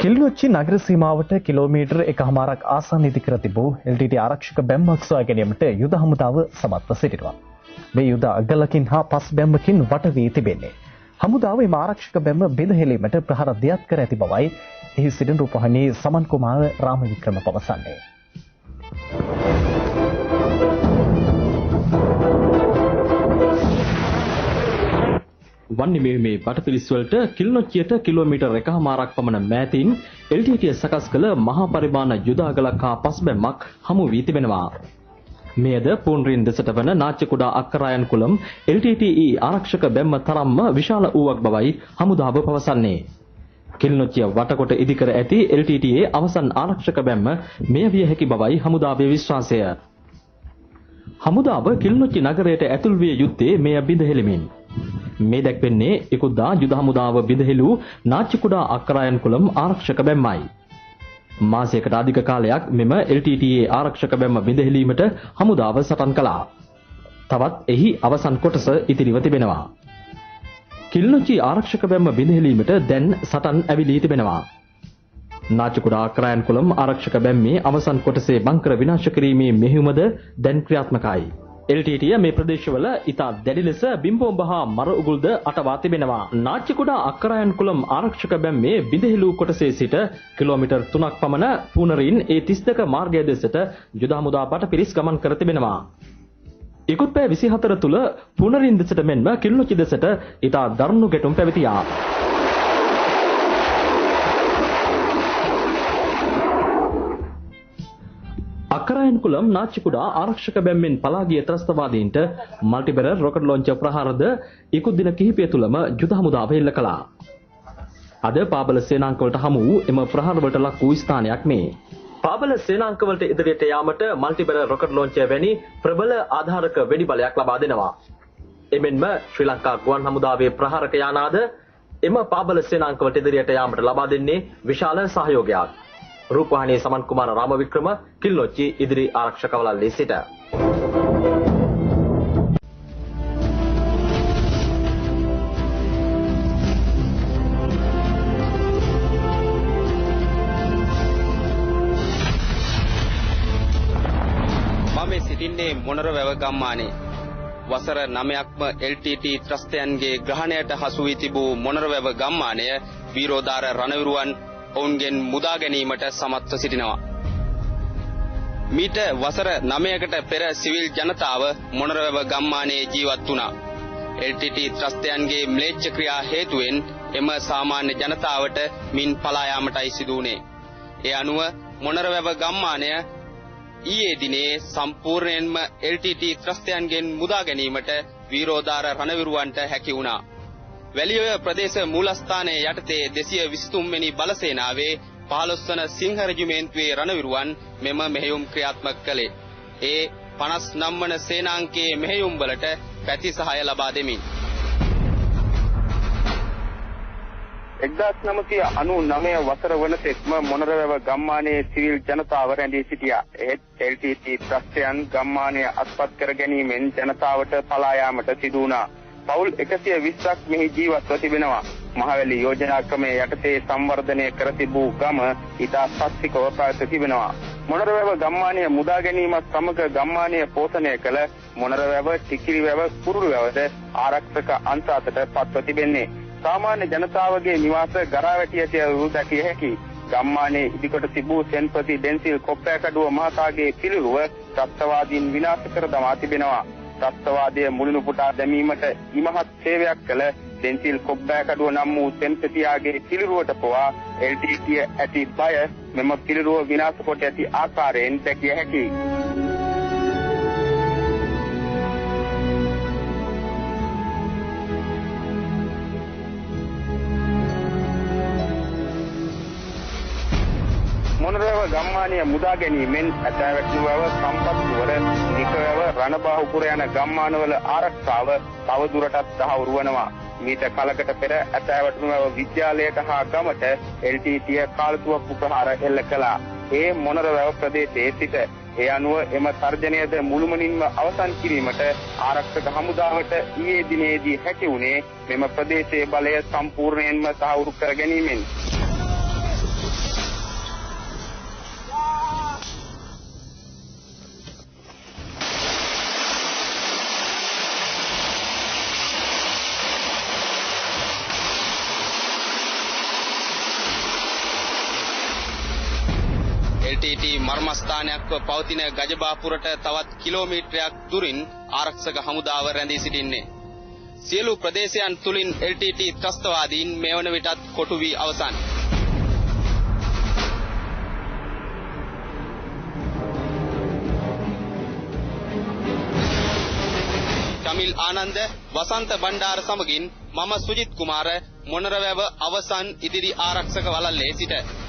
කිලිනොච්චි නගර සීමාවට කිලෝමීටර් 1.5ක් ආසන්න ඉදිකර තිබූ LTT ආරක්ෂක බැම්මක් සොයා ගැනීමට යුද හමුදාව සමත්ව සිටිනවා. මේ යුද අගලකින් හා පස් බැම්මකින් වට වී තිබෙන්නේ. හමුදාව මේ ආරක්ෂක බැම්ම බෙදහෙලීමට ප්‍රහාර දෙයක් කර ඇති බවයි එහි සිටින රූපවාහිනී සමන් කුමාර රාමවික්‍රම පවසන්නේ. වන්නේ මේ බටපිලිස් වලට කිලිනොච්චියට කිලෝමීටර් 1.5ක් පමණ මෑතින් LTT සකස් කළ මහා පරිමාණ යුද අගලක් හා පස් බැම්මක් හමු වී තිබෙනවා. මෙයද පූර්ණරින් දෙසට වන නාච්‍ය කුඩා අක්කරායන් කුලම් LTTE ආරක්ෂක බැම්ම තරම්ම විශාල වූවක් බවයි හමුදාව පවසන්නේ. කිලිනොච්චිය වටකොට ඉදිකර ඇති LTTE අවසන් ආරක්ෂක බැම්ම මෙය විය හැකි බවයි හමුදාවේ විශ්වාසය. හමුදාව කිලිනොච්චි නගරයට ඇතුල් විය යුත්තේ මෙය බිඳහෙළමින්. මේ දැක්වෙන්නේ ඉකුද්දා යුද හමුදාව බිඳහෙළූ නාච්‍ය කුඩා අක්කරායන් කුලම් ආරක්ෂක බැම්මයි. මාසයකට අධික කාලයක් මෙම LTTE ආරක්ෂක බැම්ම බිඳහෙළීමට හමුදාව සටන් කළා. තවත් එහි අවසන් කොටස ඉතිරිව තිබෙනවා. කිලිනොච්චි ආරක්ෂක බැම්ම බිඳහෙළීමට දැන් සටන් ඇවිලී තිබෙනවා. නාච්‍ය කුඩා අක්කරායන් කුලම් ආරක්ෂක බැම්මේ අවසන් කොටසේ බංකර විනාශ කිරීමේ මෙහෙයුමද දැන් ක්‍රියාත්මකයි. LTTE මේ ප්‍රදේශවල ඉතා දැඩි ලෙස බිම්බෝම්බ හා මර උගුල්ද අටවා තිබෙනවා. නාච්‍ය කුඩා අක්කරායන් කුලම් ආරක්ෂක බැම්මේ බිඳහෙළූ කොටසේ සිට කිලෝමීටර් 3ක් පමණ පූර්ණරින් ඒ 32 මාර්ගය දෙසට යුද හමුදා බටපිරිස් ගමන් කර තිබෙනවා. ඉකුත් පැය 24 තුල පූර්ණරින් දෙසට මෙන්ම කිලිනොච්චි දෙසට ඉතා දරුණු ගැටුම් පැවතියා. අක්කරායන් කුලම් නාච්‍ය කුඩා ආරක්ෂක බැම්මෙන් පලා ගිය ත්‍රස්තවාදීන්ට මල්ටිබැරර් රොකට් ලොන්චර් ප්‍රහාරද ඉකුත් දින කිහිපය තුලම යුද හමුදාව එල්ල කළා. අද පාබල සේනාංකවලට හමු වූ එම ප්‍රහාරවලට ලක් වූ ස්ථානයක් මේ. පාබල සේනාංකවලට ඉදිරියට යාමට මල්ටිබැරර් රොකට් ලොන්චර් වැනි ප්‍රබල ආධාරක වෙඩි බලයක් ලබා දෙනවා. එමෙන්ම ශ්‍රී ලංකා ගුවන් හමුදාවේ ප්‍රහාරක යානාද එම පාබල සේනාංකවලට ඉදිරියට යාමට ලබා දෙන්නේ විශාල සහයෝගයක්. රූපවාහිනී සමන් කුමාර රාමවික්‍රම කිලිනොච්චි ඉදිරි ආරක්ෂක වළල්ලේ සිට. මම සිටින්නේ මොනරවැව ගම්මානයේ. වසර 9ක්ම LTT ත්‍රස්තයන්ගේ ග්‍රහණයට හසු වී තිබූ මොනරවැව ගම්මානය වීරෝදාර රණවිරුවන් ඔවුන්ගෙන් මුදා ගැනීමට සමත්ව සිටිනවා. මීට වසර 9කට පෙර සිවිල් ජනතාව මොනරවැව ගම්මානයේ ජීවත් වුණා. LTT ත්‍රස්තයන්ගේ ම්ලේච්ඡ ක්‍රියා හේතුවෙන් එම සාමාන්‍ය ජනතාවට මින් පලා යාමටයි සිදු වුණේ. ඒ අනුව මොනරවැව ගම්මානය ඊයේ දිනේ සම්පූර්ණයෙන්ම LTT ත්‍රස්තයන්ගෙන් මුදා ගැනීමට වීරෝදාර රණවිරුවන්ට හැකි වුණා. වැලිඔය ප්‍රදේශ මූලස්ථානයේ යටතේ 223 වෙනි බලසේනාවේ 15 වන සිංහ රෙජිමේන්තුවේ රණවිරුවන් මෙම මෙහෙයුම් ක්‍රියාත්මක කළේ. ඒ 59 වන සේනාංකයේ මෙහෙයුම් වලට ප්‍රතිසහාය ලබා දෙමින් 1999 වසර වනතෙක්ම මොනරවැව ගම්මානයේ සිවිල් ජනතාව රැඳී සිටියා. එහෙත් LTT ත්‍රස්තයන් ගම්මානය අත්පත් කර ගැනීමෙන් ජනතාවට පලා යාමට සිදු වුණා. පවුල් 120ක් මෙහි ජීවත්ව තිබෙනවා. මහවැලි යෝජනා ක්‍රමයේ යටතේ සංවර්ධනය කර තිබූ ගම ඉතා සස්තිකව පැවත තිබෙනවා. මොනරවැව ගම්මානය මුදා ගැනීමත් සමග ගම්මානය පෝෂණය කළ මොනරවැව, ටිකිරිවැව, කුරුළුවැවද ආරක්ෂක අංශ අතට පත්ව තිබෙන්නේ. සාමාන්‍ය ජනතාවගේ නිවාස ගරාවැටි ඇති දැකිය හැකි. ගම්මානයේ ඉදිකොට තිබූ සෙන්පති ඩෙන්සිල් කොප්පෑකඩුව මහතාගේ පිළිරුව ත්‍රස්තවාදීන් විනාශ කර දමා තිබෙනවා. ත්‍රස්තවාදයේ මුලිනු පුටා දැමීමට ඉමහත් සේවයක් කළ ඩෙන්සිල් කොප්පෑකඩුව නම් වූ සෙන්පතියාගේ පිළිරුවට පවා LTT ඇති බය මෙම පිළිරුව විනාශ කොට ඇති ආකාරයෙන් දැකිය හැකියි. මොනරවැව ගම්මානය මුදා ගැනීමෙන් ඇතැවැටුවව, සම්පත්නුවර, නිකවැව, රණබාහුපුර යන ගම්මානවල ආරක්ෂාව තවදුරටත් තහවුරු වනවා. මීට කලකට පෙර ඇතැවැටුවව විද්‍යාලයට හා ගමට LTT කාලතුවක්කු ප්‍රහාර එල්ල කළා. ඒ මොනරවැව ප්‍රදේශයේ සිට. ඒ අනුව එම තර්ජනයද මුළුමනින්ම අවසන් කිරීමට ආරක්ෂක හමුදාවට ඊයේ දිනේදී හැකි වුණේ මෙම ප්‍රදේශයේ බලය සම්පූර්ණයෙන්ම තහවුරු කර ගැනීමෙන්. LTT මර්මස්ථානයක්ව පවතින ගජබාපුරට තවත් කිලෝමීටරයක් දුරින් ආරක්ෂක හමුදාව රැඳී සිටින්නේ. සියලු ප්‍රදේශයන් තුලින් LTT ත්‍රස්තවාදීන් මේ වන විටත් කොටු වී අවසන්. චමිල් ආනන්ද වසන්ත බණ්ඩාර සමගින් මම සුජිත් කුමාර මොනරවැව අවසන් ඉදිරි ආරක්ෂක වළල්ලේ සිට